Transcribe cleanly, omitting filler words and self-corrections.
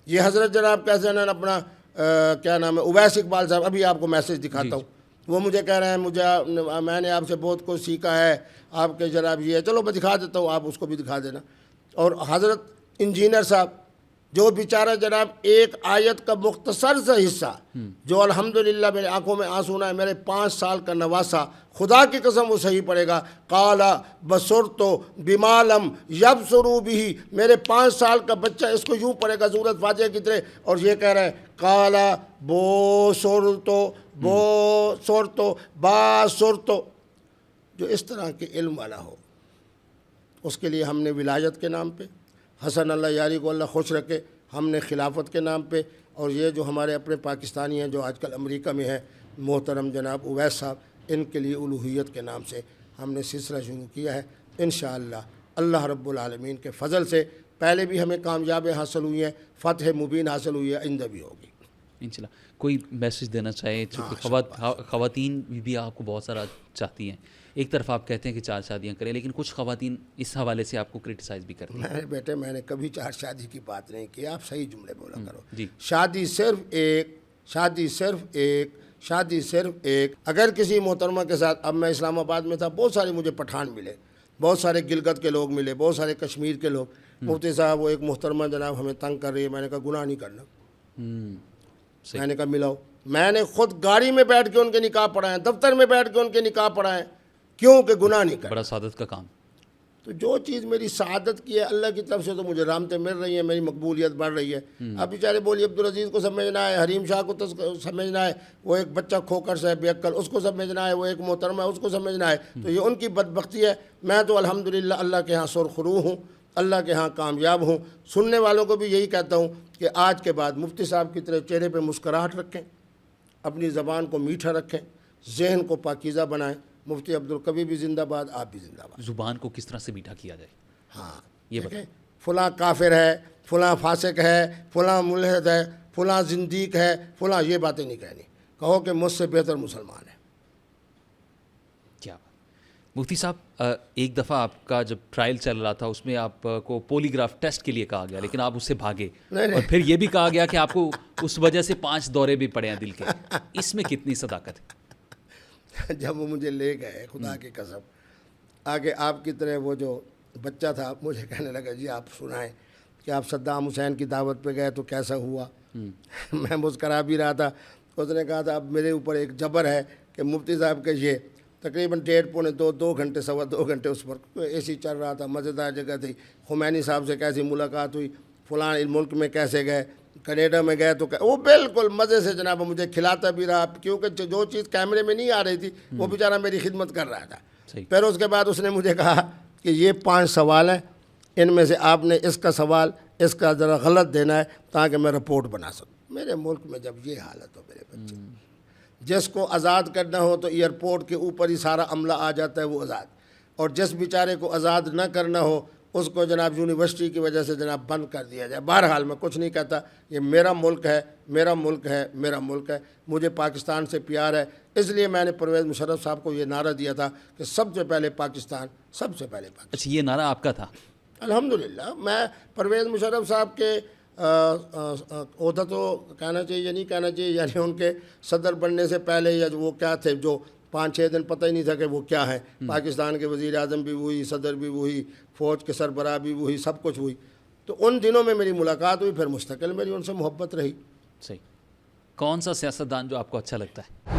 یہ حضرت جناب کیسے نا اپنا کیا نام ہے اویس اقبال صاحب، ابھی آپ کو میسیج دکھاتا ہوں، وہ مجھے کہہ رہے ہیں میں نے آپ سے بہت کچھ سیکھا ہے، آپ کے جناب یہ ہے، چلو میں دکھا دیتا ہوں، آپ اس کو بھی دکھا دینا۔ اور حضرت انجینئر صاحب جو بیچارہ جناب ایک آیت کا مختصر سا حصہ جو الحمدللہ میرے آنکھوں میں آنسو ہے، میرے 5 سال کا نواسا، خدا کی قسم وہ صحیح پڑھے گا، قال بصرت بما لم یبصروا به، میرے 5 سال کا بچہ اس کو یوں پڑھے گا سورۃ فاتحہ کی طرح، اور یہ کہہ رہا ہے قال بصرت باصرت۔ جو اس طرح کے علم والا ہو اس کے لیے ہم نے ولایت کے نام پہ، حسن اللہ یاری کو اللہ خوش رکھے، ہم نے خلافت کے نام پہ، اور یہ جو ہمارے اپنے پاکستانی ہیں جو آج کل امریکہ میں ہیں، محترم جناب اویس صاحب، ان کے لیے الوہیت کے نام سے ہم نے سلسلہ شروع کیا ہے۔ انشاءاللہ اللہ رب العالمین کے فضل سے پہلے بھی ہمیں کامیابی حاصل ہوئی ہیں، فتح مبین حاصل ہوئی ہے، آئندہ بھی ہوگی انشاءاللہ۔ کوئی میسیج دینا چاہے؟ چونکہ خواتین بھی آپ کو بہت سارا چاہتی ہیں، ایک طرف آپ کہتے ہیں کہ 4 شادیاں کریں، لیکن کچھ خواتین اس حوالے سے آپ کو کرٹیسائز بھی کرتی ہیں۔ بیٹے میں نے کبھی 4 شادی کی بات نہیں کی، آپ صحیح جملے بولا کرو۔ جی، شادی صرف ایک۔ اگر کسی محترمہ کے ساتھ، اب میں اسلام آباد میں تھا، بہت سارے مجھے پٹھان ملے، بہت سارے گلگت کے لوگ ملے، بہت سارے کشمیر کے لوگ، مفتی صاحب وہ ایک محترمہ جناب ہمیں تنگ کر رہی ہے، میں نے کہا گناہ نہیں کرنا، میں نے کہا ملاؤ، میں نے خود گاڑی میں بیٹھ کے ان کے نکاح پڑھائے، دفتر میں بیٹھ کے ان کے نکاح پڑھائے، کیوں کہ گناہ نہیں کرنا۔ بڑا سعادت کا کام۔ تو جو چیز میری سعادت کی ہے اللہ کی طرف سے تو مجھے رحمتیں مل رہی ہیں، میری مقبولیت بڑھ رہی ہے۔ اب بیچارے بولی عبدالعزیز کو سمجھنا ہے، حریم شاہ کو سمجھنا ہے، وہ ایک بچہ کھوکر سے بے عقل، اس کو سمجھنا ہے، وہ ایک محترمہ ہے اس کو سمجھنا ہے، تو یہ ان کی بدبختی ہے۔ میں تو الحمدللہ اللہ کے ہاں سرخرو ہوں، اللہ کے ہاں کامیاب ہوں۔ سننے والوں کو بھی یہی کہتا ہوں کہ آج کے بعد مفتی صاحب کی طرح چہرے پہ مسکراہٹ رکھیں، اپنی زبان کو میٹھا رکھیں، ذہن کو پاکیزہ بنائیں۔ مفتی عبدالقوی بھی زندہ باد، آپ بھی زندہ باد۔ زبان کو کس طرح سے میٹھا کیا جائے؟ ہاں یہ دیکھیں، فلاں کافر ہے، فلاں فاسق ہے، فلاں ملحد ہے، فلاں زندیق ہے، فلاں، یہ باتیں نہیں کہنی، کہو کہ مجھ سے بہتر مسلمان ہے۔ کیا مفتی صاحب، ایک دفعہ آپ کا جب ٹرائل چل رہا تھا اس میں آپ کو پولیگراف ٹیسٹ کے لیے کہا گیا، لیکن آپ اس سے بھاگے، اور پھر یہ بھی کہا گیا کہ آپ کو اس وجہ سے 5 دورے بھی پڑے ہیں دل کے، اس میں کتنی صداقت ہے؟ جب وہ مجھے لے گئے، خدا کی قسم، آگے آپ کی طرح وہ جو بچہ تھا مجھے کہنے لگا جی آپ سنائیں کہ آپ صدام حسین کی دعوت پہ گئے تو کیسا ہوا۔ میں مسکرا بھی رہا تھا۔ اس نے کہا تھا اب میرے اوپر ایک جبر ہے کہ مفتی صاحب کے یہ تقریباً 1.5 پونے 2 گھنٹے 2.25 گھنٹے اس پر اے سی چل رہا تھا، مزیدار جگہ تھی، خمینی صاحب سے کیسی ملاقات ہوئی، فلاں ملک میں کیسے گئے، کینیڈا میں گئے تو وہ بالکل مزے سے جناب مجھے کھلاتا بھی رہا، کیونکہ جو چیز کیمرے میں نہیں آ رہی تھی وہ بیچارہ میری خدمت کر رہا تھا۔ پھر اس کے بعد اس نے مجھے کہا کہ یہ 5 سوال ہیں، ان میں سے آپ نے اس کا سوال اس کا ذرا غلط دینا ہے تاکہ میں رپورٹ بنا سکوں۔ میرے ملک میں جب یہ حالت ہو میرے بچے، جس کو آزاد کرنا ہو تو ایئرپورٹ کے اوپر ہی سارا عملہ آ جاتا ہے وہ آزاد، اور جس بیچارے کو آزاد نہ کرنا ہو اس کو جناب یونیورسٹی کی وجہ سے جناب بند کر دیا جائے۔ بہرحال میں کچھ نہیں کہتا، یہ میرا ملک ہے، میرا ملک ہے، میرا ملک ہے، مجھے پاکستان سے پیار ہے، اس لیے میں نے پرویز مشرف صاحب کو یہ نعرہ دیا تھا کہ سب سے پہلے پاکستان، سب سے پہلے پاکستان۔ اچھا، یہ نعرہ آپ کا تھا؟ الحمدللہ میں پرویز مشرف صاحب کے عہدہ تو کہنا چاہیے یا نہیں کہنا چاہیے، یعنی ان کے صدر بننے سے پہلے یا وہ کیا تھے، جو 5-6 دن پتہ ہی نہیں تھا کہ وہ کیا ہے، پاکستان کے وزیر اعظم بھی وہی، صدر بھی وہی، فوج کے سربراہ بھی وہی، سب کچھ وہی۔ تو ان دنوں میں میری ملاقات ہوئی، پھر مستقل میری ان سے محبت رہی۔ صحیح۔ کون سا سیاستدان جو آپ کو اچھا لگتا ہے؟